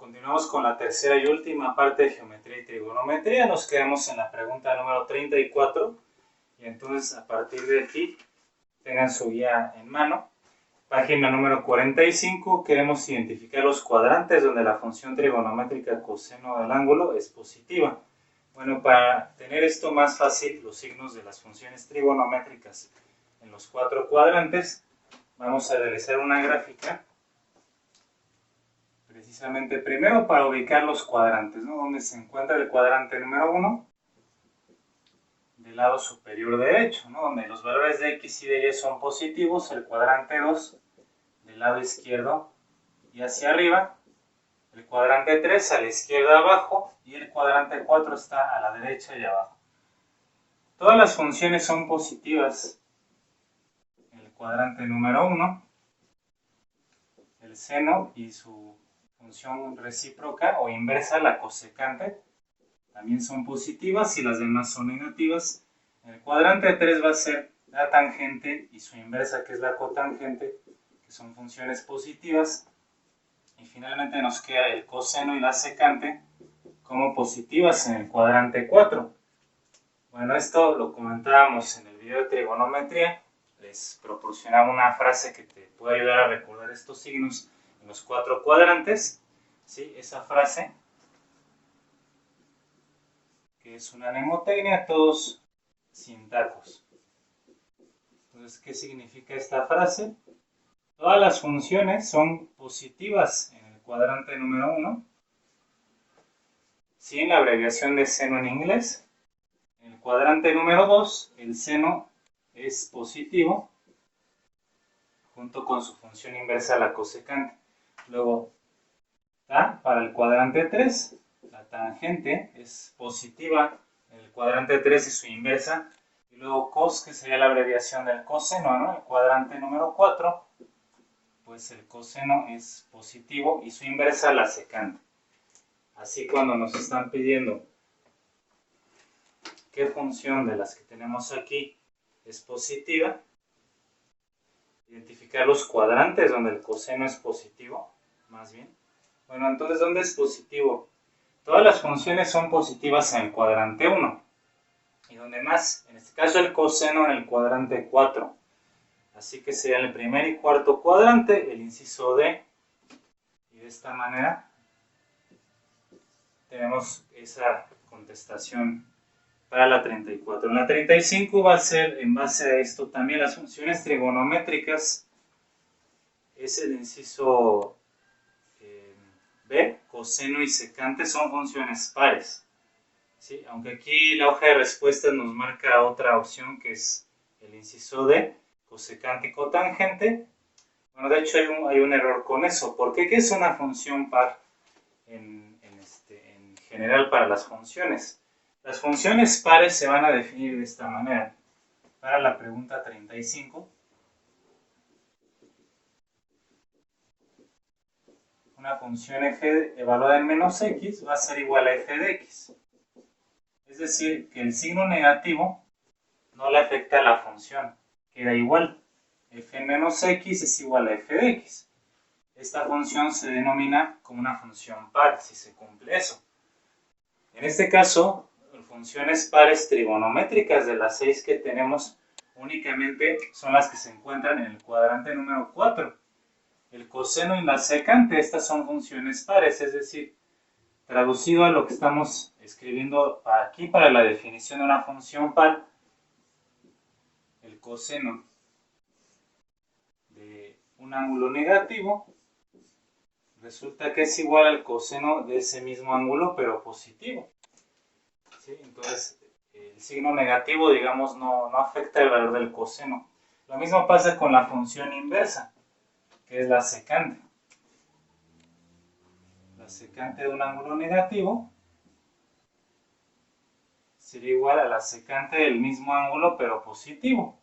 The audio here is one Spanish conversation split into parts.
Continuamos con la tercera y última parte de geometría y trigonometría. Nos quedamos en la pregunta número 34 y entonces a partir de aquí tengan su guía en mano. Página número 45, queremos identificar los cuadrantes donde la función trigonométrica coseno del ángulo es positiva. Bueno, para tener esto más fácil, los signos de las funciones trigonométricas en los cuatro cuadrantes, vamos a realizar una gráfica. Precisamente primero para ubicar los cuadrantes, ¿no? Donde se encuentra el cuadrante número 1 del lado superior derecho, ¿no? Donde los valores de x y de y son positivos, el cuadrante 2 del lado izquierdo y hacia arriba, el cuadrante 3 a la izquierda abajo y el cuadrante 4 está a la derecha y abajo. Todas las funciones son positivas en el cuadrante número 1, el seno y su función recíproca o inversa, la cosecante, también son positivas y las demás son negativas. En el cuadrante 3 va a ser la tangente y su inversa, que es la cotangente, que son funciones positivas. Y finalmente nos queda el coseno y la secante como positivas en el cuadrante 4. Bueno, esto lo comentábamos en el video de trigonometría. Les proporcionaba una frase que te puede ayudar a recordar estos signos en los cuatro cuadrantes, ¿sí? Esa frase, que es una mnemotecnia, todos sin tacos. Entonces, ¿qué significa esta frase? Todas las funciones son positivas en el cuadrante número 1, sin la abreviación de seno en inglés. En el cuadrante número 2, el seno es positivo, junto con su función inversa, la cosecante. Luego, para el cuadrante 3, la tangente es positiva en el cuadrante 3 y su inversa. Y luego cos, que sería la abreviación del coseno, ¿no? El cuadrante número 4, pues el coseno es positivo y su inversa, la secante. Así, cuando nos están pidiendo qué función de las que tenemos aquí es positiva, identificar los cuadrantes donde el coseno es positivo, más bien. Bueno, entonces, ¿dónde es positivo? Todas las funciones son positivas en el cuadrante 1. ¿Y dónde más? En este caso el coseno en el cuadrante 4. Así que sería el primer y cuarto cuadrante, el inciso D. Y de esta manera tenemos esa contestación para la 34. En la 35 va a ser, en base a esto, también las funciones trigonométricas. Es el inciso B, coseno y secante son funciones pares. ¿Sí? Aunque aquí la hoja de respuestas nos marca otra opción, que es el inciso D, cosecante y cotangente. Bueno, de hecho hay un error con eso. ¿Por qué? ¿Qué es una función par en general para las funciones? Las funciones pares se van a definir de esta manera. Para la pregunta 35, una función f evaluada en menos x va a ser igual a f de x. Es decir, que el signo negativo no le afecta a la función, queda igual. F menos x es igual a f de x. Esta función se denomina como una función par, si se cumple eso. En este caso, funciones pares trigonométricas de las 6 que tenemos únicamente son las que se encuentran en el cuadrante número 4. El coseno y la secante, estas son funciones pares, es decir, traducido a lo que estamos escribiendo aquí para la definición de una función par, el coseno de un ángulo negativo resulta que es igual al coseno de ese mismo ángulo, pero positivo. ¿Sí? Entonces, el signo negativo, digamos, no afecta el valor del coseno. Lo mismo pasa con la función inversa, que es la secante. La secante de un ángulo negativo sería igual a la secante del mismo ángulo, pero positivo.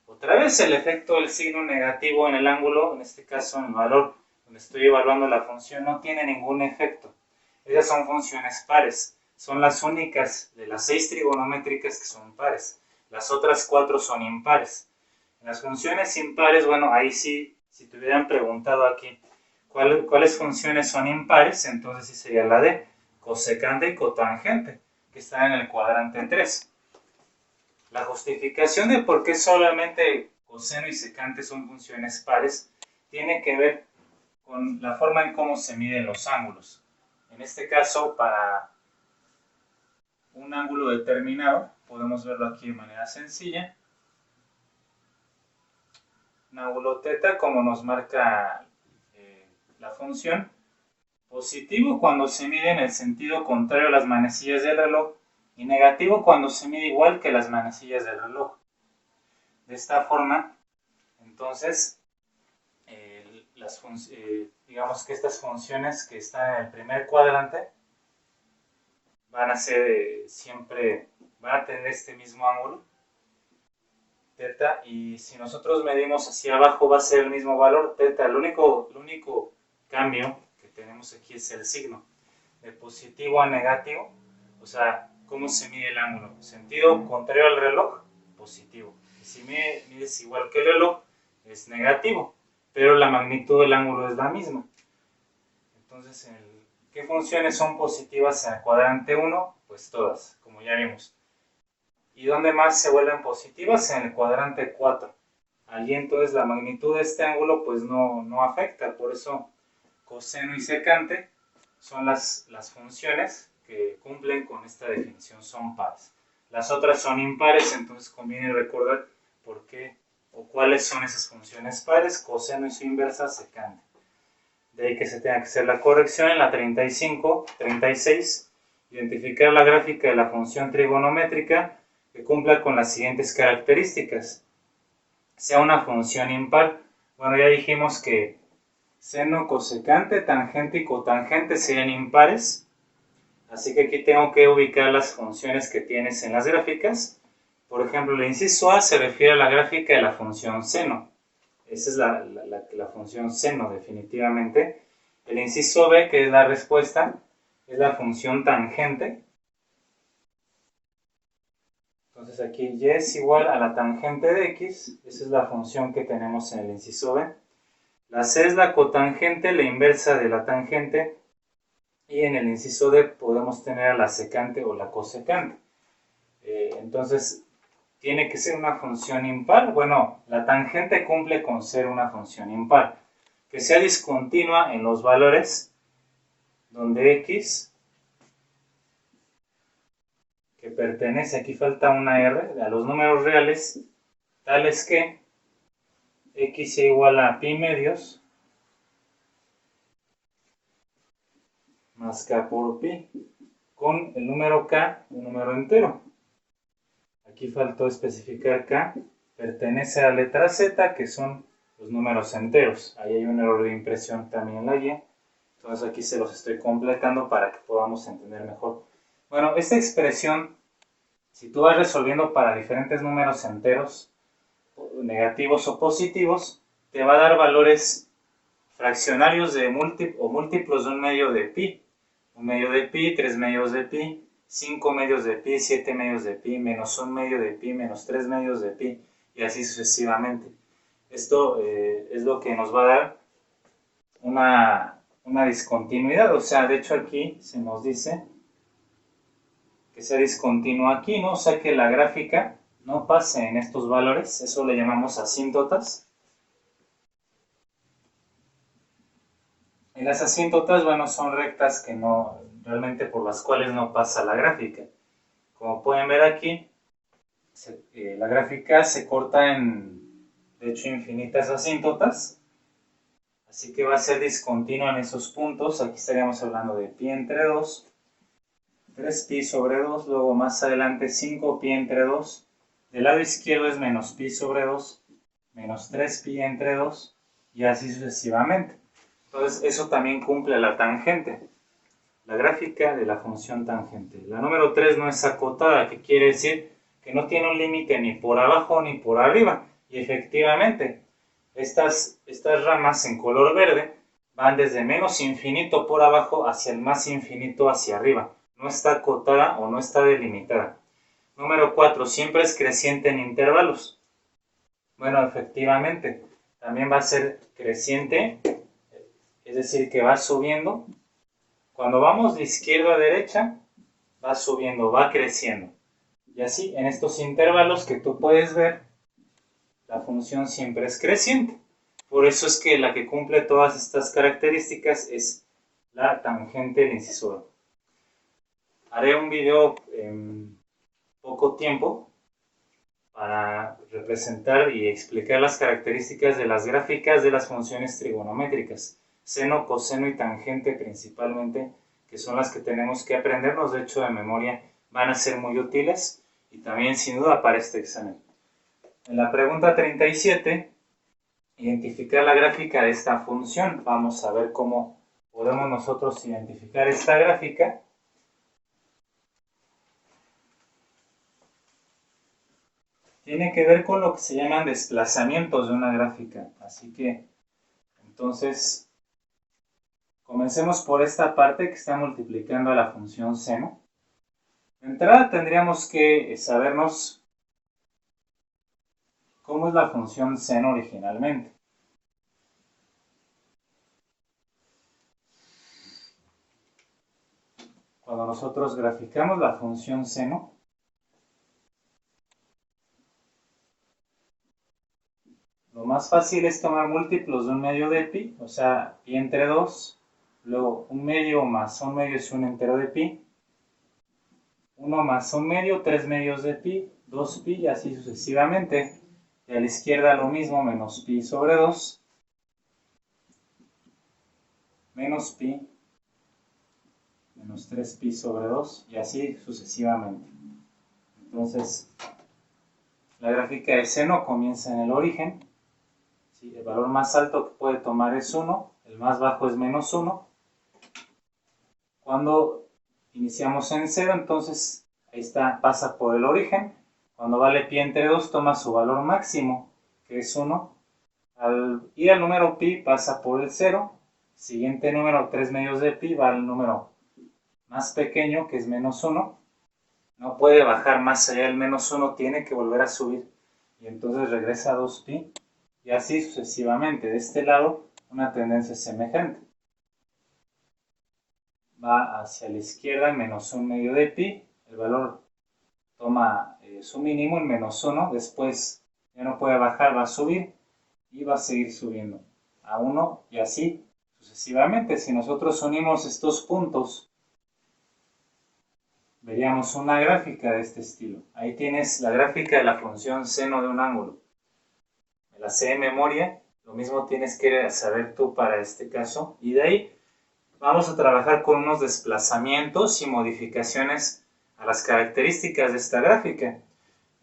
Otra vez, el efecto del signo negativo en el ángulo, en este caso en el valor donde estoy evaluando la función, no tiene ningún efecto. Esas son funciones pares. Son las únicas de las 6 trigonométricas que son pares. Las otras 4 son impares. En las funciones impares, bueno, ahí sí, si te hubieran preguntado aquí, ¿Cuáles funciones son impares? Entonces sí sería la de cosecante y cotangente, que está en el cuadrante 3. La justificación de por qué solamente coseno y secante son funciones pares tiene que ver con la forma en cómo se miden los ángulos. En este caso, para un ángulo determinado, podemos verlo aquí de manera sencilla. Un ángulo θ, como nos marca la función, positivo cuando se mide en el sentido contrario a las manecillas del reloj y negativo cuando se mide igual que las manecillas del reloj. De esta forma, entonces, digamos que estas funciones que están en el primer cuadrante van a ser siempre, van a tener este mismo ángulo, θ, y si nosotros medimos hacia abajo va a ser el mismo valor, θ. El único cambio que tenemos aquí es el signo, de positivo a negativo, o sea, ¿cómo se mide el ángulo? Sentido contrario al reloj, positivo. Y si mides igual que el reloj, es negativo, pero la magnitud del ángulo es la misma. Entonces, ¿qué funciones son positivas en el cuadrante 1? Pues todas, como ya vimos. ¿Y dónde más se vuelven positivas? En el cuadrante 4. Allí entonces la magnitud de este ángulo pues no afecta, por eso coseno y secante son las funciones que cumplen con esta definición, son pares. Las otras son impares, entonces conviene recordar por qué o cuáles son esas funciones pares, coseno y su inversa, secante. De ahí que se tenga que hacer la corrección en la 36, identificar la gráfica de la función trigonométrica que cumpla con las siguientes características. Sea una función impar. Bueno, ya dijimos que seno, cosecante, tangente y cotangente serían impares. Así que aquí tengo que ubicar las funciones que tienes en las gráficas. Por ejemplo, el inciso A se refiere a la gráfica de la función seno. Esa es la función seno, definitivamente. El inciso B, que es la respuesta, es la función tangente. Entonces aquí y es igual a la tangente de x. Esa es la función que tenemos en el inciso B. La C es la cotangente, la inversa de la tangente. Y en el inciso D podemos tener a la secante o la cosecante. Entonces, ¿tiene que ser una función impar? Bueno, la tangente cumple con ser una función impar. Que sea discontinua en los valores donde x, que pertenece, aquí falta una r, a los números reales, tales que x sea igual a pi medios más k por pi, con el número k, un número entero. Aquí faltó especificar k, pertenece a la letra z, que son los números enteros. Ahí hay un error de impresión también en la guía. Entonces aquí se los estoy completando para que podamos entender mejor. Bueno, esta expresión, si tú vas resolviendo para diferentes números enteros, negativos o positivos, te va a dar valores fraccionarios de múltiplos de un medio de pi. Un medio de pi, 3 medios de pi, 5 medios de pi, 7 medios de pi, menos 1 medio de pi, menos 3 medios de pi, y así sucesivamente. Esto es lo que nos va a dar una discontinuidad, o sea, de hecho aquí se nos dice que sea discontinua aquí, ¿no? O sea, que la gráfica no pase en estos valores, eso le llamamos asíntotas. Y las asíntotas, bueno, son rectas que no, realmente por las cuales no pasa la gráfica. Como pueden ver aquí, la gráfica se corta en, de hecho, infinitas asíntotas. Así que va a ser discontinua en esos puntos. Aquí estaríamos hablando de pi entre 2, 3pi sobre 2, luego más adelante 5pi entre 2. Del lado izquierdo es menos pi sobre 2, menos 3pi entre 2, y así sucesivamente. Entonces, eso también cumple la tangente, la gráfica de la función tangente. La número 3 no es acotada, que quiere decir que no tiene un límite ni por abajo ni por arriba. Y efectivamente, estas ramas en color verde van desde menos infinito por abajo hacia el más infinito hacia arriba. No está acotada o no está delimitada. Número 4, siempre es creciente en intervalos. Bueno, efectivamente, también va a ser creciente. es decir, que va subiendo. Cuando vamos de izquierda a derecha, va subiendo, va creciendo. Y así, en estos intervalos que tú puedes ver, la función siempre es creciente. Por eso es que la que cumple todas estas características es la tangente de incisura. Haré un video en poco tiempo para representar y explicar las características de las gráficas de las funciones trigonométricas, seno, coseno y tangente principalmente, que son las que tenemos que aprendernos. De hecho, de memoria van a ser muy útiles y también sin duda para este examen. En la pregunta 37, identificar la gráfica de esta función. Vamos a ver cómo podemos nosotros identificar esta gráfica. Tiene que ver con lo que se llaman desplazamientos de una gráfica. Así que, entonces, comencemos por esta parte que está multiplicando a la función seno. De entrada tendríamos que sabernos cómo es la función seno originalmente. Cuando nosotros graficamos la función seno, lo más fácil es tomar múltiplos de un medio de pi, o sea, pi entre 2, luego un medio más un medio es un entero de pi, 1 más un medio, 3 medios de pi, 2 pi y así sucesivamente. Y a la izquierda lo mismo, menos pi sobre 2, menos pi, menos 3 pi sobre 2 y así sucesivamente. Entonces, la gráfica de seno comienza en el origen. ¿Sí? El valor más alto que puede tomar es 1, el más bajo es menos 1. Cuando iniciamos en 0, entonces ahí está, pasa por el origen. Cuando vale pi entre 2, toma su valor máximo, que es 1. Al ir al número pi, pasa por el 0. Siguiente número, 3 medios de pi, va al número más pequeño, que es menos 1. No puede bajar más allá del menos 1, tiene que volver a subir. Y entonces regresa a 2pi. Y así sucesivamente. De este lado, una tendencia semejante. Va hacia la izquierda, menos un medio de pi. El valor toma su mínimo en menos 1. Después ya no puede bajar, va a subir. Y va a seguir subiendo a 1 y así sucesivamente. Si nosotros unimos estos puntos, veríamos una gráfica de este estilo. Ahí tienes la gráfica de la función seno de un ángulo. Me la sé de memoria, lo mismo tienes que saber tú para este caso. Y de ahí vamos a trabajar con unos desplazamientos y modificaciones a las características de esta gráfica.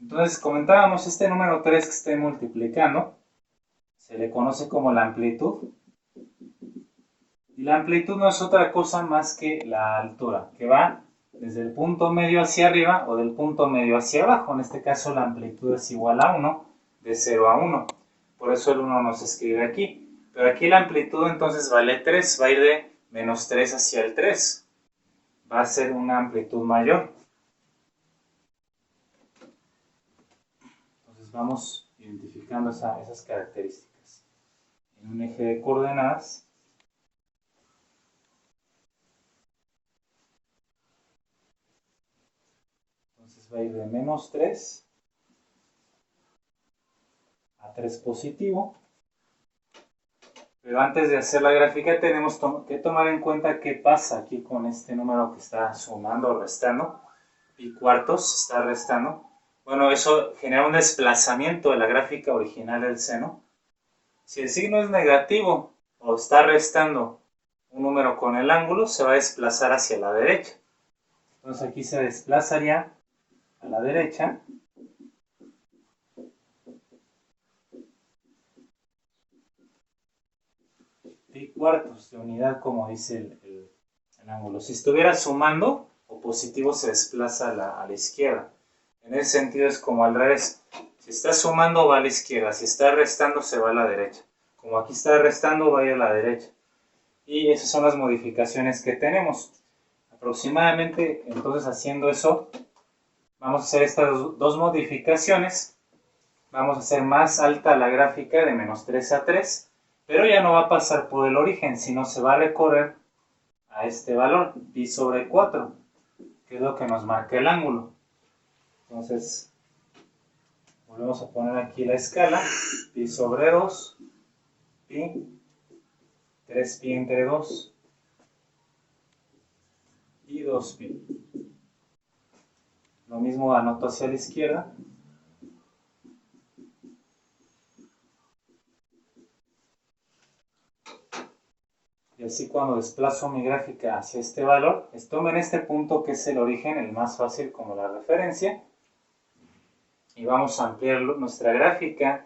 Entonces comentábamos este número 3 que estoy multiplicando, se le conoce como la amplitud. Y la amplitud no es otra cosa más que la altura, que va desde el punto medio hacia arriba o del punto medio hacia abajo. En este caso la amplitud es igual a 1, de 0 a 1. Por eso el 1 no se escribe aquí. Pero aquí la amplitud entonces vale 3, va a ir de menos 3 hacia el 3. Va a ser una amplitud mayor. Entonces vamos identificando esas características. En un eje de coordenadas, entonces va a ir de menos 3 a 3 positivo. Pero antes de hacer la gráfica tenemos que tomar en cuenta qué pasa aquí con este número que está sumando o restando. Pi cuartos está restando. Bueno, eso genera un desplazamiento de la gráfica original del seno. Si el signo es negativo o está restando un número con el ángulo, se va a desplazar hacia la derecha. Entonces aquí se desplazaría a la derecha. Pi cuartos de unidad, como dice el ángulo. Si estuviera sumando o positivo, se desplaza a la izquierda. En ese sentido es como al revés. Si está sumando, va a la izquierda. Si está restando, se va a la derecha. Como aquí está restando, va a ir a la derecha. Y esas son las modificaciones que tenemos. Aproximadamente, entonces, haciendo eso, vamos a hacer estas dos modificaciones. Vamos a hacer más alta la gráfica de menos 3 a 3. pero ya no va a pasar por el origen, sino se va a recorrer a este valor, pi sobre 4, que es lo que nos marca el ángulo. Entonces, volvemos a poner aquí la escala, pi sobre 2, pi, 3pi entre 2 y 2pi. Lo mismo anoto hacia la izquierda. Y así cuando desplazo mi gráfica hacia este valor, tomen este punto que es el origen, el más fácil como la referencia, y vamos a ampliar nuestra gráfica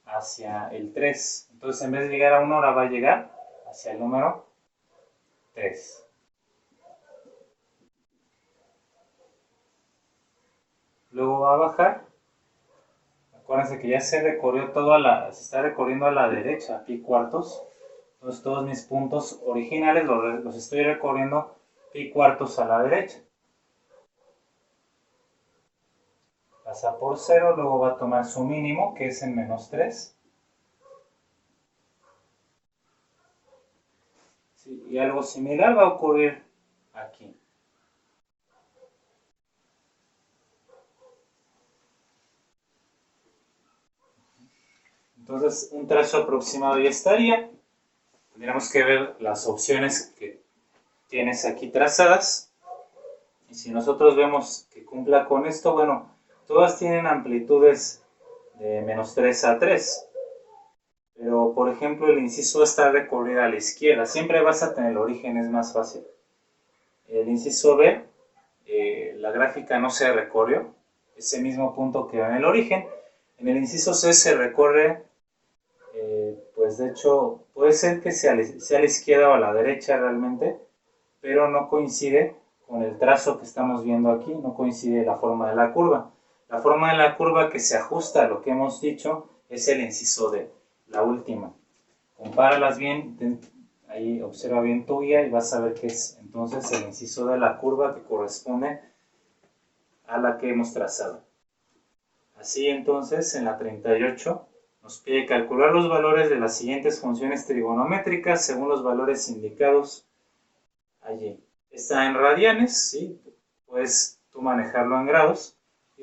hacia el 3. Entonces en vez de llegar a 1 hora va a llegar hacia el número 3. Luego va a bajar. Acuérdense que ya se recorrió se está recorriendo a la derecha, pi cuartos. Entonces todos mis puntos originales los estoy recorriendo pi cuartos a la derecha. Pasa por 0, luego va a tomar su mínimo, que es en menos 3. Sí, y algo similar va a ocurrir aquí. Entonces un trazo aproximado ya estaría. Tendríamos que ver las opciones que tienes aquí trazadas. Y si nosotros vemos que cumpla con esto, bueno, todas tienen amplitudes de menos 3 a 3. Pero, por ejemplo, el inciso está recorrido a la izquierda. Siempre vas a tener el origen, es más fácil. El inciso B, la gráfica no se recorrió. Ese mismo punto queda en el origen. En el inciso C se recorre, pues de hecho, puede ser que sea a la izquierda o a la derecha realmente, pero no coincide con el trazo que estamos viendo aquí, no coincide la forma de la curva. La forma de la curva que se ajusta a lo que hemos dicho es el inciso D, la última. Compáralas bien, ahí observa bien tu guía y vas a ver que es entonces el inciso de la curva que corresponde a la que hemos trazado. Así entonces, en la 38 nos pide calcular los valores de las siguientes funciones trigonométricas según los valores indicados allí. Está en radianes, ¿sí? Puedes tú manejarlo en grados,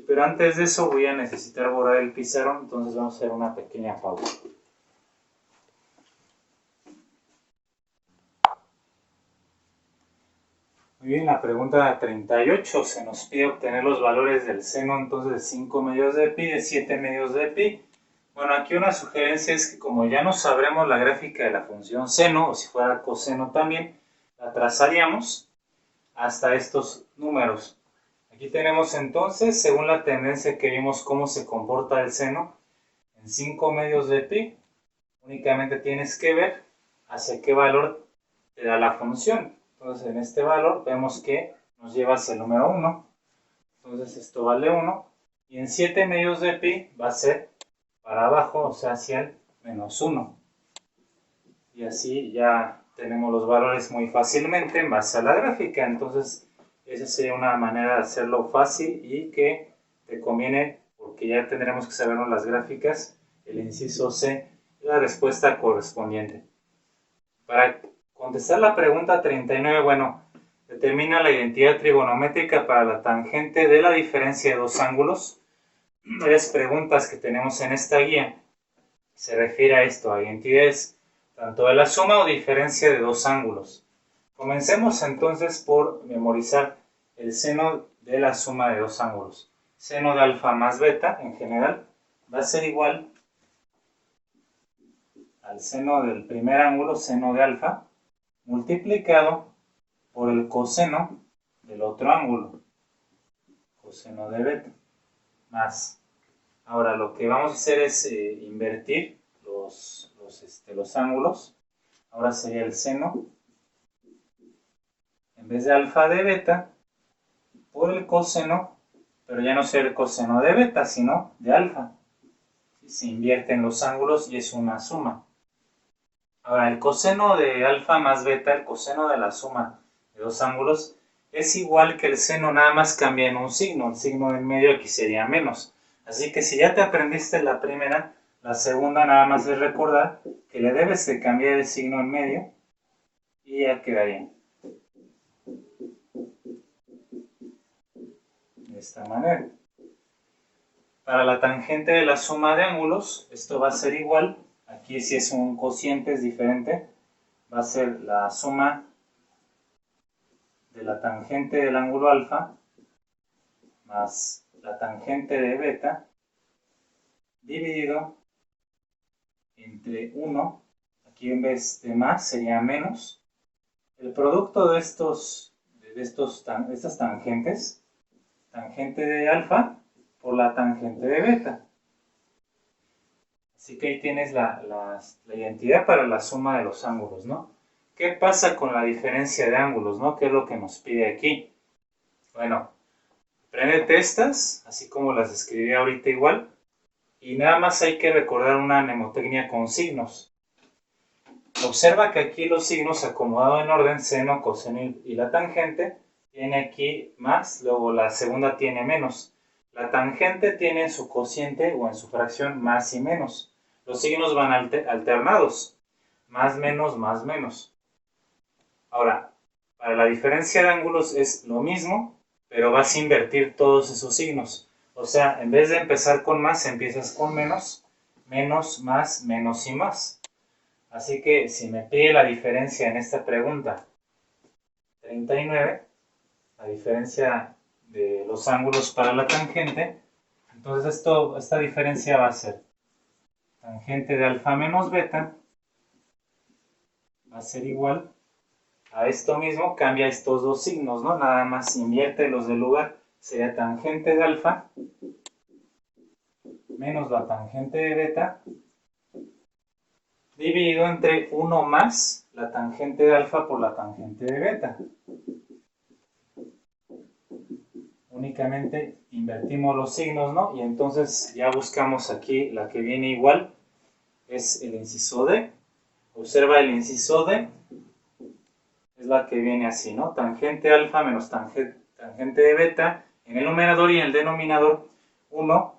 pero antes de eso voy a necesitar borrar el pizarrón, entonces vamos a hacer una pequeña pausa. Muy bien, la pregunta 38 se nos pide obtener los valores del seno entonces de 5 medios de pi, de 7 medios de pi. Bueno, aquí una sugerencia es que como ya no sabremos la gráfica de la función seno, o si fuera coseno también, la trazaríamos hasta estos números. Aquí tenemos entonces, según la tendencia que vimos cómo se comporta el seno, en 5 medios de pi, únicamente tienes que ver hacia qué valor te da la función. Entonces en este valor vemos que nos lleva hacia el número 1, entonces esto vale 1, y en 7 medios de pi va a ser para abajo, o sea hacia el menos 1. Y así ya tenemos los valores muy fácilmente en base a la gráfica, entonces esa sería una manera de hacerlo fácil y que te conviene porque ya tendremos que sabernos las gráficas, el inciso C y la respuesta correspondiente. Para contestar la pregunta 39, bueno, determina la identidad trigonométrica para la tangente de la diferencia de dos ángulos. Varias preguntas que tenemos en esta guía se refiere a esto, a identidades tanto de la suma o diferencia de dos ángulos. Comencemos entonces por memorizar el seno de la suma de dos ángulos. Seno de alfa más beta, en general, va a ser igual al seno del primer ángulo, seno de alfa, multiplicado por el coseno del otro ángulo, coseno de beta, más. Ahora lo que vamos a hacer es invertir los ángulos. Ahora sería el seno, en vez de alfa de beta, por el coseno, pero ya no será el coseno de beta, sino de alfa. Se invierten los ángulos y es una suma. Ahora, el coseno de alfa más beta, el coseno de la suma de dos ángulos, es igual que el seno, nada más cambia en un signo. El signo en medio aquí sería menos. Así que si ya te aprendiste la primera, La segunda nada más es recordar que le debes de cambiar el signo en medio y ya quedaría de esta manera. Para la tangente de la suma de ángulos, esto va a ser igual. Aquí si es un cociente es diferente. Va a ser la suma de la tangente del ángulo alfa más la tangente de beta dividido entre 1. Aquí en vez de más sería menos. El producto de estas tangentes, tangente de alfa por la tangente de beta. Así que ahí tienes la identidad para la suma de los ángulos, ¿no? ¿Qué pasa con la diferencia de ángulos, no? ¿Qué es lo que nos pide aquí? Bueno, apréndete estas, así como las escribí ahorita igual, y nada más hay que recordar una mnemotecnia con signos. Observa que aquí los signos acomodados en orden, seno, coseno y la tangente, tiene aquí más, luego la segunda tiene menos. La tangente tiene en su cociente o en su fracción más y menos. Los signos van alternados, más, menos, más, menos. Ahora, para la diferencia de ángulos es lo mismo, pero vas a invertir todos esos signos. O sea, en vez de empezar con más, empiezas con menos, menos, más, menos y más. Así que si me pide la diferencia en esta pregunta, 39, la diferencia de los ángulos para la tangente, entonces esta diferencia va a ser tangente de alfa menos beta, va a ser igual a esto mismo, cambia estos dos signos, ¿no? Nada más invierte los del lugar, sería tangente de alfa menos la tangente de beta, dividido entre 1 más la tangente de alfa por la tangente de beta. Únicamente invertimos los signos, ¿no? Y entonces ya buscamos aquí la que viene igual, es el inciso D. Observa el inciso D, es la que viene así, ¿no? Tangente alfa menos tangente de beta, en el numerador y en el denominador 1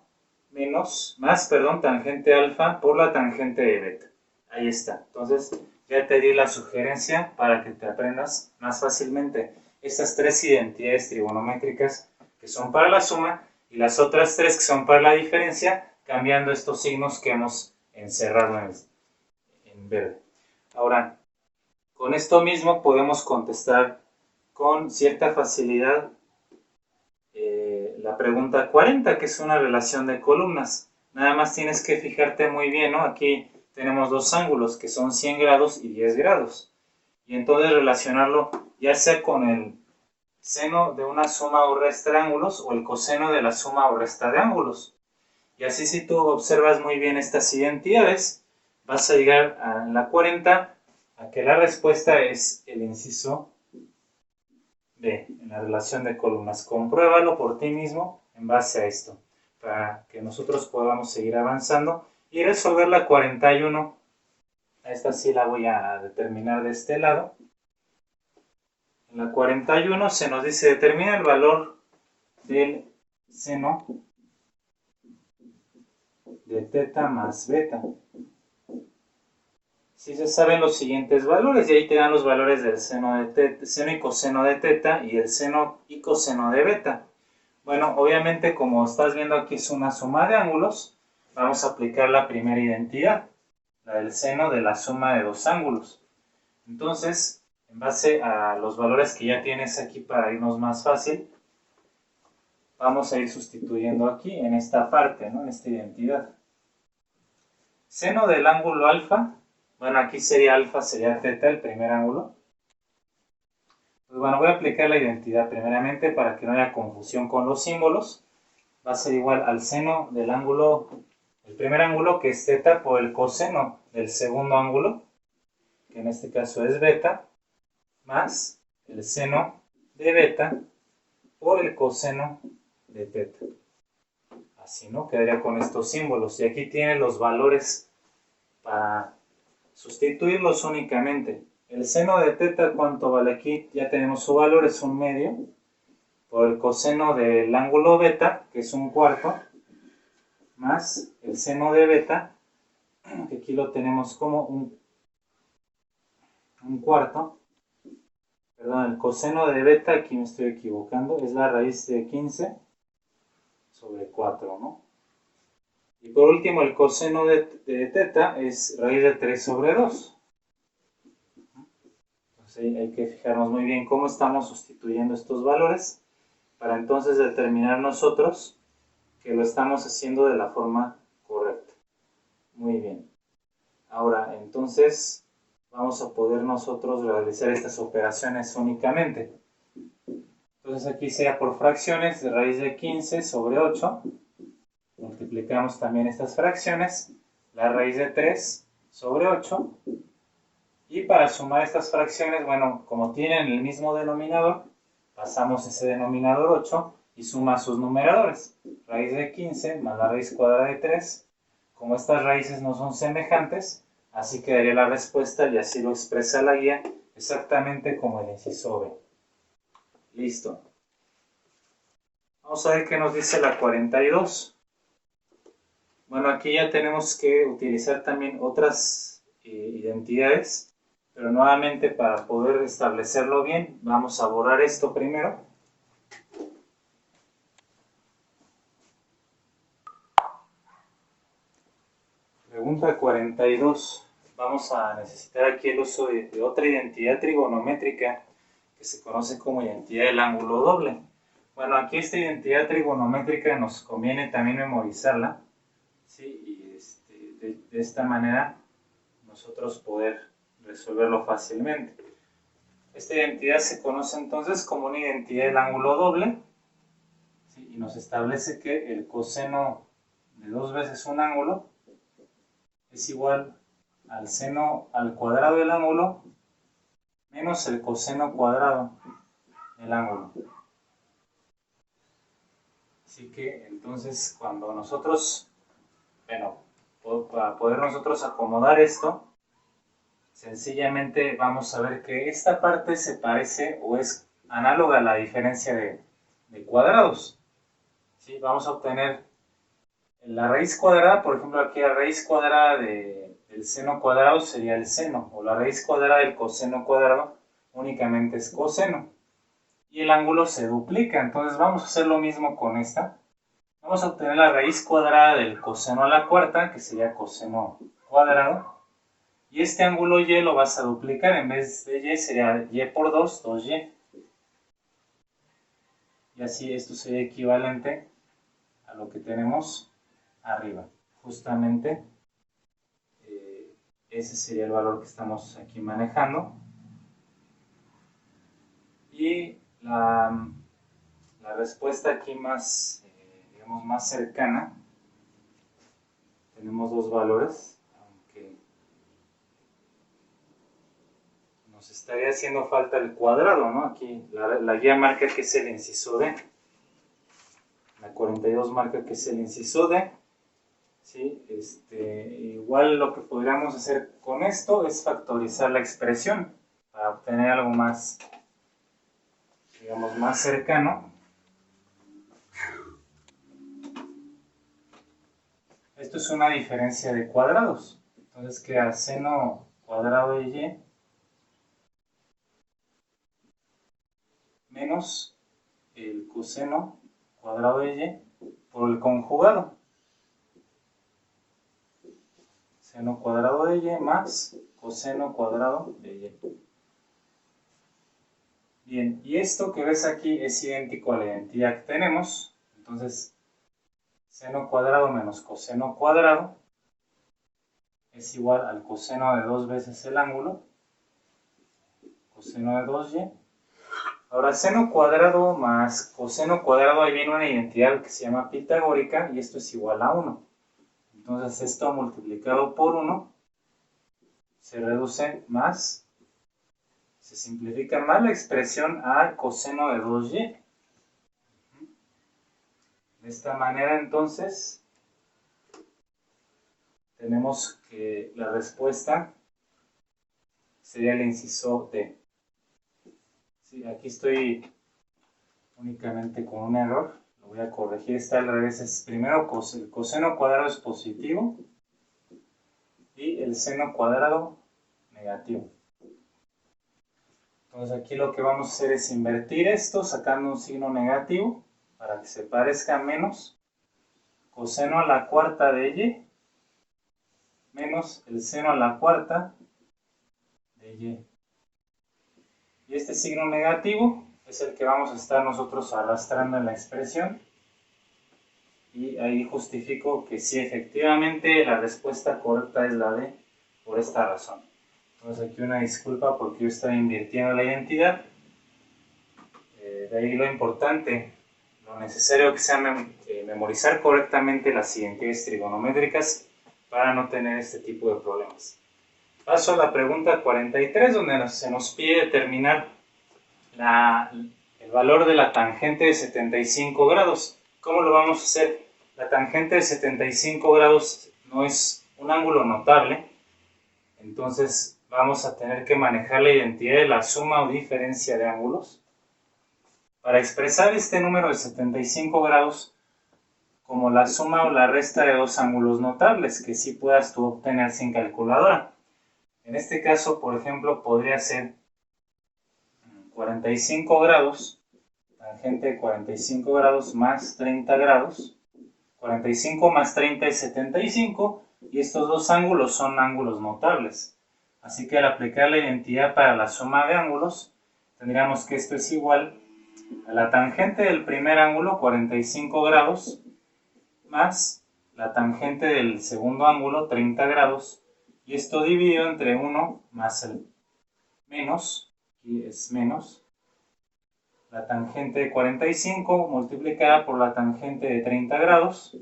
menos, más, perdón, tangente alfa por la tangente de beta. Ahí está. Entonces ya te di la sugerencia para que te aprendas más fácilmente estas tres identidades trigonométricas que son para la suma y las otras tres que son para la diferencia, cambiando estos signos que hemos encerrado en verde. Ahora, con esto mismo podemos contestar con cierta facilidad la pregunta 40, que es una relación de columnas. Nada más tienes que fijarte muy bien, ¿no? Aquí tenemos dos ángulos que son 100 grados y 10 grados. Y entonces relacionarlo ya sea con el seno de una suma o resta de ángulos o el coseno de la suma o resta de ángulos. Y así si tú observas muy bien estas identidades, vas a llegar a la 40 a que la respuesta es el inciso B, en la relación de columnas. Compruébalo por ti mismo en base a esto, para que nosotros podamos seguir avanzando y resolver la 41. Esta sí la voy a determinar de este lado. En la 41 se nos dice determina el valor del seno de teta más beta. Si se saben los siguientes valores, y ahí te dan los valores del seno y coseno de teta y el seno y coseno de beta. Bueno, obviamente como estás viendo aquí es una suma de ángulos, vamos a aplicar la primera identidad, la del seno de la suma de dos ángulos. Entonces, en base a los valores que ya tienes aquí para irnos más fácil, vamos a ir sustituyendo aquí en esta parte, ¿no? En esta identidad. Seno del ángulo alfa, bueno, aquí sería alfa, sería teta, el primer ángulo. Pues bueno, voy a aplicar la identidad primeramente para que no haya confusión con los símbolos. Va a ser igual al seno del ángulo, el primer ángulo que es teta por el coseno del segundo ángulo, que en este caso es beta, más el seno de beta por el coseno de teta. Así, ¿no? Quedaría con estos símbolos. Y aquí tienen los valores para sustituirlos únicamente. El seno de teta, ¿cuánto vale aquí? Ya tenemos su valor, es 1/2. Por el coseno del ángulo beta, que es 1/4, más el seno de beta, que aquí lo tenemos como un cuarto. Perdón, el coseno de beta, aquí me estoy equivocando, es la raíz de 15 sobre 4, ¿no? Y por último, el coseno de teta es raíz de 3 sobre 2. Entonces hay que fijarnos muy bien cómo estamos sustituyendo estos valores para entonces determinar nosotros que lo estamos haciendo de la forma correcta. Muy bien. Ahora, entonces, vamos a poder nosotros realizar estas operaciones únicamente. Entonces aquí sería por fracciones de raíz de 15 sobre 8. Multiplicamos también estas fracciones, la raíz de 3 sobre 8. Y para sumar estas fracciones, bueno, como tienen el mismo denominador, pasamos ese denominador 8 y suma sus numeradores. Raíz de 15 más la raíz cuadrada de 3. Como estas raíces no son semejantes, así quedaría la respuesta y así lo expresa la guía exactamente como el inciso B. Listo. Vamos a ver qué nos dice la 42. Bueno, aquí ya tenemos que utilizar también otras identidades, pero nuevamente para poder establecerlo bien, vamos a borrar esto primero. Pregunta 42. Vamos a necesitar aquí el uso de otra identidad trigonométrica que se conoce como identidad del ángulo doble. Bueno, aquí esta identidad trigonométrica nos conviene también memorizarla, ¿sí? Y de esta manera nosotros poder resolverlo fácilmente. Esta identidad se conoce entonces como una identidad del ángulo doble, ¿sí? Y nos establece que el coseno de 2 veces un ángulo es igual al seno al cuadrado del ángulo menos el coseno cuadrado del ángulo. Así que entonces cuando nosotros, bueno, para poder nosotros acomodar esto, sencillamente vamos a ver que esta parte se parece o es análoga a la diferencia de cuadrados. ¿Sí? Vamos a obtener la raíz cuadrada, por ejemplo aquí la raíz cuadrada del seno cuadrado sería el seno, o la raíz cuadrada del coseno cuadrado únicamente es coseno. Y el ángulo se duplica, entonces vamos a hacer lo mismo con esta. Vamos a obtener la raíz cuadrada del coseno a la cuarta, que sería coseno cuadrado. Y este ángulo y lo vas a duplicar, en vez de y sería y por 2, 2y. Y así esto sería equivalente a lo que tenemos arriba. Justamente ese sería el valor que estamos aquí manejando. Y la respuesta aquí más, digamos, más cercana, tenemos dos valores, aunque nos estaría haciendo falta el cuadrado, ¿no? Aquí la guía marca que es el inciso D. La 42 marca que es el inciso D. ¿Sí? Igual lo que podríamos hacer con esto es factorizar la expresión para obtener algo más, digamos, más cercano. Esto es una diferencia de cuadrados. Entonces queda seno cuadrado de y menos el coseno cuadrado de y por el conjugado. Seno cuadrado de y más coseno cuadrado de y. Bien, y esto que ves aquí es idéntico a la identidad que tenemos. Entonces, seno cuadrado menos coseno cuadrado es igual al coseno de 2 veces el ángulo, coseno de 2y. Ahora, seno cuadrado más coseno cuadrado, ahí viene una identidad que se llama pitagórica y esto es igual a 1. Entonces, esto multiplicado por 1 se reduce más, se simplifica más la expresión a coseno de 2y. De esta manera, entonces, tenemos que la respuesta sería el inciso D. Sí, aquí estoy únicamente con un error, lo voy a corregir, está al revés. Primero el coseno cuadrado es positivo el seno cuadrado negativo. Entonces aquí lo que vamos a hacer es invertir esto sacando un signo negativo para que se parezca a menos coseno a la cuarta de y menos el seno a la cuarta de y. Y este signo negativo es el que vamos a estar nosotros arrastrando en la expresión. Y ahí justifico que sí, efectivamente la respuesta correcta es la D, por esta razón. Entonces aquí una disculpa porque yo estaba invirtiendo la identidad. De ahí lo importante, lo necesario que sea memorizar correctamente las identidades trigonométricas para no tener este tipo de problemas. Paso a la pregunta 43, donde se nos pide determinar el valor de la tangente de 75 grados. ¿Cómo lo vamos a hacer? La tangente de 75 grados no es un ángulo notable, entonces vamos a tener que manejar la identidad de la suma o diferencia de ángulos. Para expresar este número de 75 grados como la suma o la resta de dos ángulos notables que sí puedas tú obtener sin calculadora. En este caso, por ejemplo, podría ser 45 grados, tangente de 45 grados más 30 grados. 45 más 30 es 75 y estos dos ángulos son ángulos notables. Así que al aplicar la identidad para la suma de ángulos, tendríamos que esto es igual a la tangente del primer ángulo, 45 grados, más la tangente del segundo ángulo, 30 grados, y esto dividido entre 1 más el menos, aquí es menos, la tangente de 45 multiplicada por la tangente de 30 grados,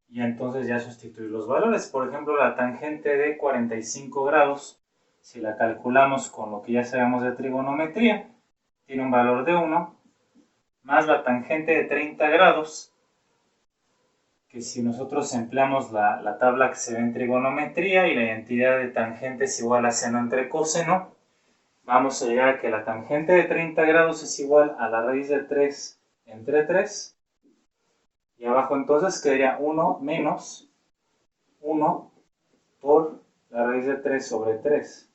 y entonces ya sustituir los valores. Por ejemplo, la tangente de 45 grados, si la calculamos con lo que ya sabemos de trigonometría, tiene un valor de 1, más la tangente de 30 grados, que si nosotros empleamos la tabla que se ve en trigonometría y la identidad de tangente es igual a seno entre coseno, vamos a llegar a que la tangente de 30 grados es igual a la raíz de 3 entre 3, y abajo entonces quedaría 1 menos 1 por la raíz de 3 sobre 3.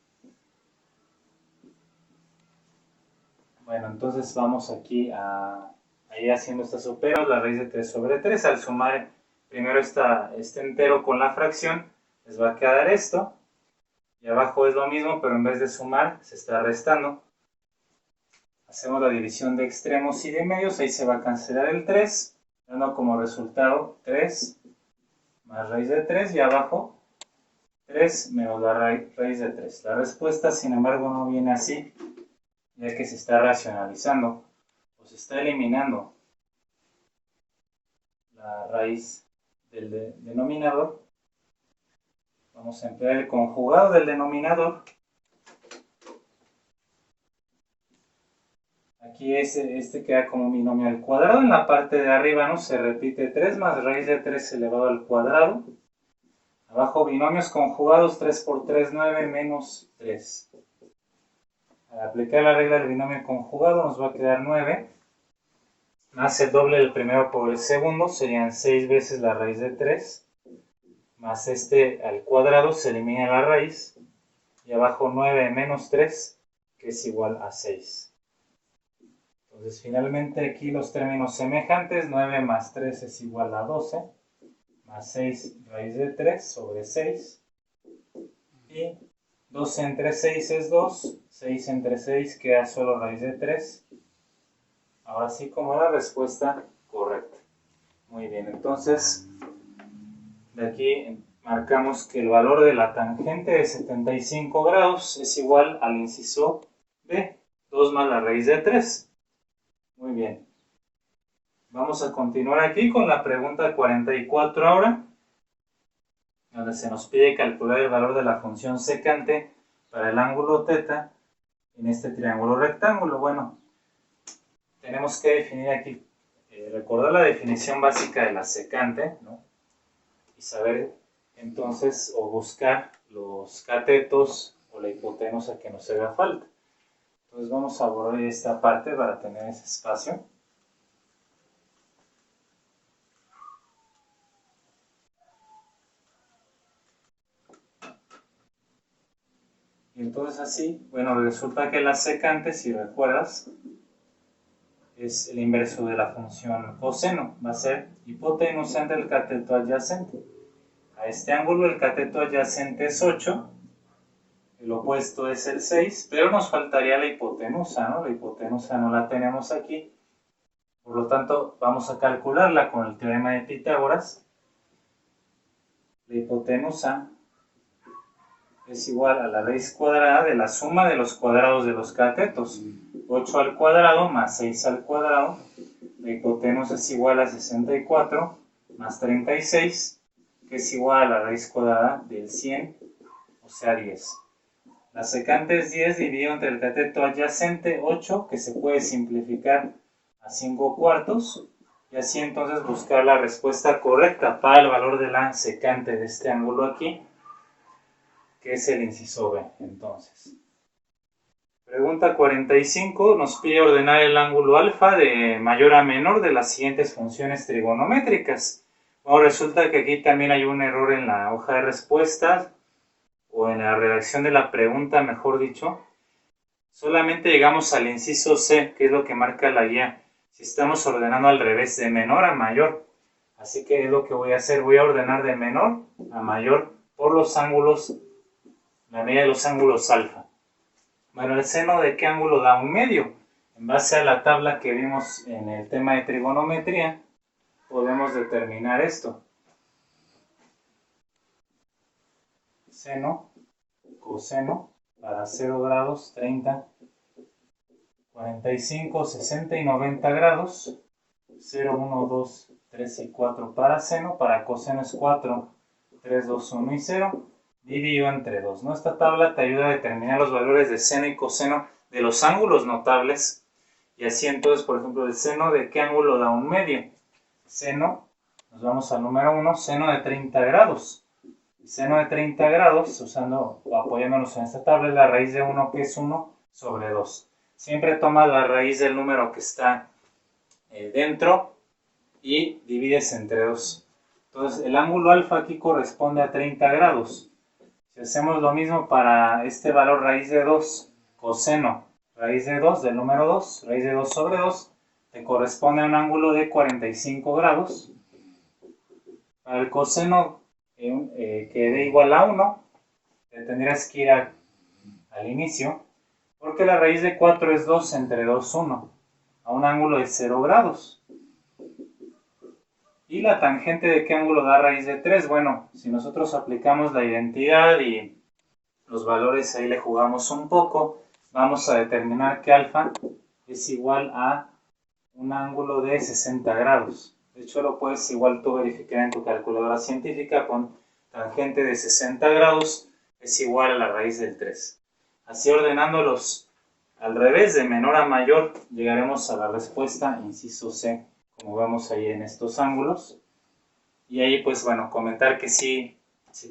Bueno, entonces vamos aquí ahí haciendo estas operas, la raíz de 3 sobre 3, al sumar primero este entero con la fracción, les va a quedar esto, y abajo es lo mismo, pero en vez de sumar, se está restando. Hacemos la división de extremos y de medios, ahí se va a cancelar el 3, dando como resultado 3 más raíz de 3, y abajo 3 menos la raíz de 3. La respuesta, sin embargo, no viene así, ya que se está racionalizando, o se está eliminando la raíz del denominador. Vamos a emplear el conjugado del denominador. Aquí este queda como binomio al cuadrado. En la parte de arriba, ¿no?, se repite 3 más raíz de 3 elevado al cuadrado. Abajo binomios conjugados, 3 por 3, 9 menos 3. Al aplicar la regla del binomio conjugado nos va a quedar 9 más el doble del primero por el segundo, serían 6 veces la raíz de 3, más este al cuadrado, se elimina la raíz, y abajo 9 menos 3, que es igual a 6. Entonces finalmente aquí los términos semejantes, 9 más 3 es igual a 12, más 6 raíz de 3 sobre 6, y 12 entre 6 es 2, 6 entre 6 queda solo raíz de 3. Ahora sí, como la respuesta correcta. Muy bien, entonces de aquí marcamos que el valor de la tangente de 75 grados es igual al inciso B, 2 más la raíz de 3. Muy bien. Vamos a continuar aquí con la pregunta 44 ahora, donde se nos pide calcular el valor de la función secante para el ángulo θ en este triángulo rectángulo. Bueno, tenemos que definir aquí, recordar la definición básica de la secante, ¿no?, y saber entonces o buscar los catetos o la hipotenusa que nos haga falta. Entonces vamos a borrar esta parte para tener ese espacio. Y entonces así, bueno, resulta que la secante, si recuerdas, es el inverso de la función coseno. Va a ser hipotenusa entre el cateto adyacente. A este ángulo el cateto adyacente es 8, el opuesto es el 6, pero nos faltaría la hipotenusa, ¿no? La hipotenusa no la tenemos aquí. Por lo tanto, vamos a calcularla con el teorema de Pitágoras. La hipotenusa es igual a la raíz cuadrada de la suma de los cuadrados de los catetos. 8 al cuadrado más 6 al cuadrado. La hipotenusa es igual a 64 más 36, que es igual a la raíz cuadrada del 100, o sea 10. La secante es 10 dividido entre el cateto adyacente 8, que se puede simplificar a 5 cuartos, y así entonces buscar la respuesta correcta para el valor de la secante de este ángulo aquí, que es el inciso B. Entonces, pregunta 45 nos pide ordenar el ángulo alfa de mayor a menor de las siguientes funciones trigonométricas. Bueno, resulta que aquí también hay un error en la hoja de respuestas, o en la redacción de la pregunta, mejor dicho. Solamente llegamos al inciso C, que es lo que marca la guía. Si estamos ordenando al revés, de menor a mayor. Así que es lo que voy a hacer. Voy a ordenar de menor a mayor por los ángulos, la medida de los ángulos alfa. Bueno, ¿el seno de qué ángulo da un medio? En base a la tabla que vimos en el tema de trigonometría, podemos determinar esto. Seno, coseno, para 0 grados, 30, 45, 60 y 90 grados, 0, 1, 2, 3 y 4 para seno, para coseno es 4, 3, 2, 1 y 0, dividido entre 2. ¿No? Esta tabla te ayuda a determinar los valores de seno y coseno de los ángulos notables, y así entonces, por ejemplo, el seno de qué ángulo da un medio. Seno, nos vamos al número 1, seno de 30 grados. Seno de 30 grados, usando o apoyándonos en esta tabla, es la raíz de 1, que es 1 sobre 2. Siempre toma la raíz del número que está dentro y divides entre 2. Entonces, el ángulo alfa aquí corresponde a 30 grados. Si hacemos lo mismo para este valor raíz de 2, coseno raíz de 2 del número 2, raíz de 2 sobre 2, te corresponde a un ángulo de 45 grados. Para el coseno que dé igual a 1, tendrías que ir al inicio, porque la raíz de 4 es 2 entre 2, 1, a un ángulo de 0 grados. ¿Y la tangente de qué ángulo da raíz de 3? Bueno, si nosotros aplicamos la identidad y los valores ahí le jugamos un poco, vamos a determinar que alfa es igual a un ángulo de 60 grados. De hecho, lo puedes igual tú verificar en tu calculadora científica con tangente de 60 grados es igual a la raíz del 3. Así ordenándolos al revés, de menor a mayor, llegaremos a la respuesta inciso C, como vemos ahí en estos ángulos. Y ahí, pues bueno, comentar que si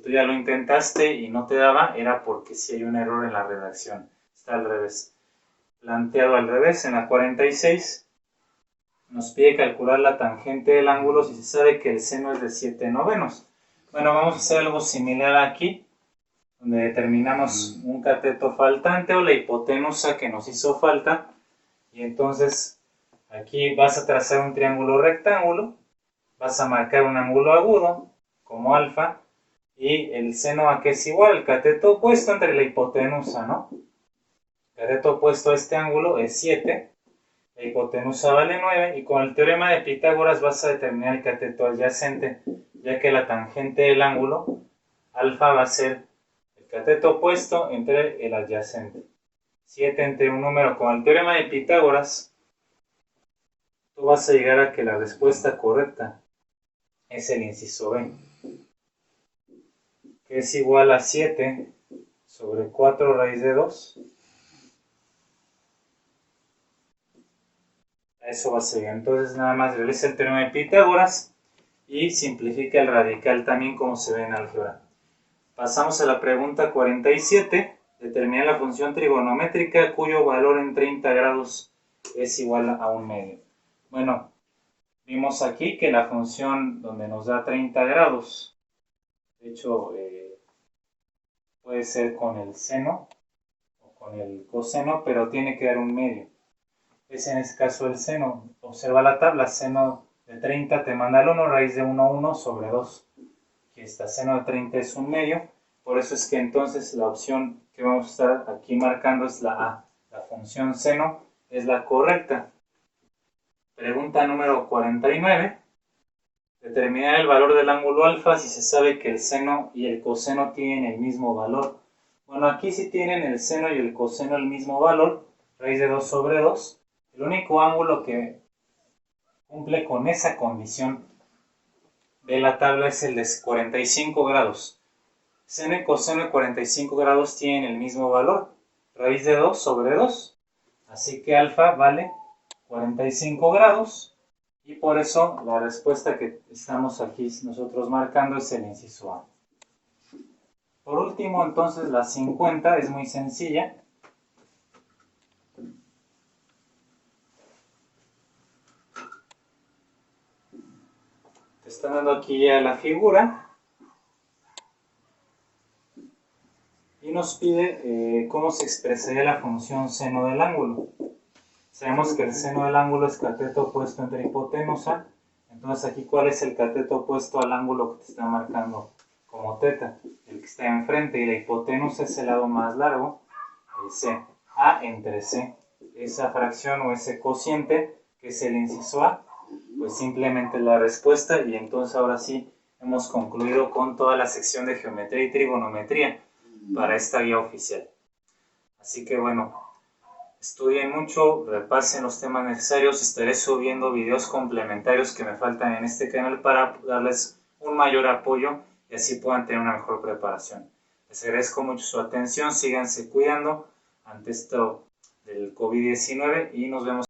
tú ya lo intentaste y no te daba, era porque sí hay un error en la redacción. Está al revés. Planteado al revés, en la 46, nos pide calcular la tangente del ángulo si se sabe que el seno es de 7 novenos. Bueno, vamos a hacer algo similar aquí, donde determinamos un cateto faltante o la hipotenusa que nos hizo falta, y entonces aquí vas a trazar un triángulo rectángulo, vas a marcar un ángulo agudo como alfa, y el seno a que es igual, el cateto opuesto entre la hipotenusa, ¿no? El cateto opuesto a este ángulo es 7, la hipotenusa vale 9, y con el teorema de Pitágoras vas a determinar el cateto adyacente, ya que la tangente del ángulo alfa va a ser el cateto opuesto entre el adyacente. 7 entre un número. Con el teorema de Pitágoras, tú vas a llegar a que la respuesta correcta es el inciso B, que es igual a 7 sobre 4 raíz de 2. Eso va a ser. Entonces nada más realiza el teorema de Pitágoras y simplifica el radical también, como se ve en álgebra. Pasamos a la pregunta 47. Determina la función trigonométrica cuyo valor en 30 grados es igual a un medio. Bueno, vimos aquí que la función donde nos da 30 grados, de hecho, puede ser con el seno con el coseno, pero tiene que dar un medio. Es en este caso el seno. Observa la tabla, seno de 30 te manda el 1, raíz de 1, 1 sobre 2. Aquí está, seno de 30 es un medio, por eso es que entonces la opción que vamos a estar aquí marcando es la A. La función seno es la correcta. Pregunta número 49. Determinar el valor del ángulo alfa si se sabe que el seno y el coseno tienen el mismo valor. Bueno, aquí sí tienen el seno y el coseno el mismo valor, raíz de 2 sobre 2. El único ángulo que cumple con esa condición de la tabla es el de 45 grados. Seno y coseno de 45 grados tienen el mismo valor, raíz de 2 sobre 2. Así que alfa vale 45 grados. Y por eso la respuesta que estamos aquí nosotros marcando es el inciso A. Por último, entonces, la 50 es muy sencilla. Te están dando aquí ya la figura. Y nos pide cómo se expresaría la función seno del ángulo. Sabemos que el seno del ángulo es cateto opuesto entre hipotenusa. Entonces aquí, ¿cuál es el cateto opuesto al ángulo que te está marcando como teta? El que está enfrente, y la hipotenusa es el lado más largo, el C. A entre C. Esa fracción o ese cociente, que es el inciso A, pues simplemente la respuesta. Y entonces ahora sí hemos concluido con toda la sección de geometría y trigonometría para esta guía oficial. Así que bueno, estudien mucho, repasen los temas necesarios. Estaré subiendo videos complementarios que me faltan en este canal para darles un mayor apoyo y así puedan tener una mejor preparación. Les agradezco mucho su atención, síganse cuidando ante esto del COVID-19 y nos vemos.